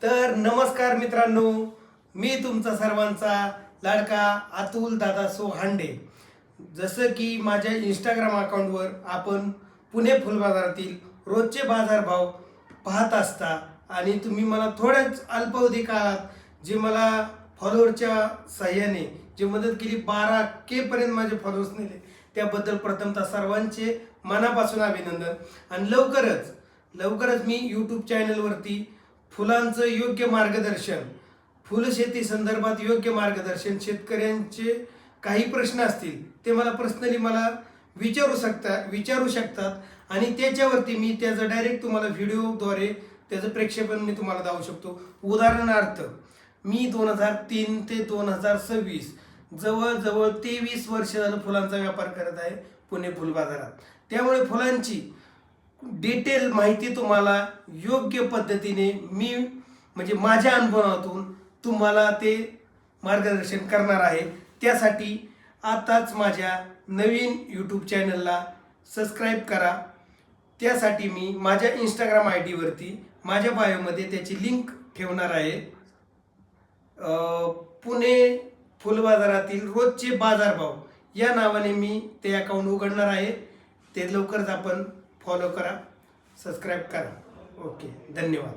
तर नमस्कार मित्रांनो, मी तुमचा सर्वांचा लाडका अतुल दादा सोहांडे। जसं की माझ्या इंस्टाग्राम अकाउंटवर आपण पुणे फुल बाजारातील रोजचे बाजारभाव पाहत असता आणि तुम्ही मला थोड्याच अल्पावधी काळात जे मला फॉलोअरच्या सहाय्याने जी मदत केली, 12K पर्यंत माझे फॉलोअर्स नेले, त्याबद्दल प्रथमतः सर्वांचे मनापासून अभिनंदन। आणि लवकरच मी यूट्यूब चॅनलवरती फुलांचं योग्य मार्गदर्शन, फुलशेती संदर्भात योग्य मार्गदर्शन, शेतकऱ्यांचे काही प्रश्न असतील ते मला पर्सनली विचारू शकतात आणि त्याच्यावरती मी त्याचं डायरेक्ट तुम्हाला व्हिडिओद्वारे त्याचं प्रेक्षेपण मी तुम्हाला दाखवू शकतो। उदाहरणार्थ, मी 2003 ते 2026 जवळजवळ 23 वर्ष झालं फुलांचा व्यापार करत आहे पुणे फुल बाजारात। त्यामुळे फुलांची डिटेल माहिती तुम्हाला योग्य पद्धतीने मी म्हणजे माझ्या अनुभवातून तुम्हाला ते मार्गदर्शन करणार आहे। त्यासाठी आताच माझ्या नवीन यूट्यूब चॅनलला सबस्क्राईब करा। त्यासाठी मी माझ्या इंस्टाग्राम ID वरती माझ्या बायोमध्ये त्याची लिंक ठेवणार आहे। पुणे फुल बाजारातील रोजचे बाजारभाव या नावाने मी ते अकाउंट उघडणार आहे। ते लवकरच आपण फॉलो करा, सबस्क्राईब करा। ओके, धन्यवाद।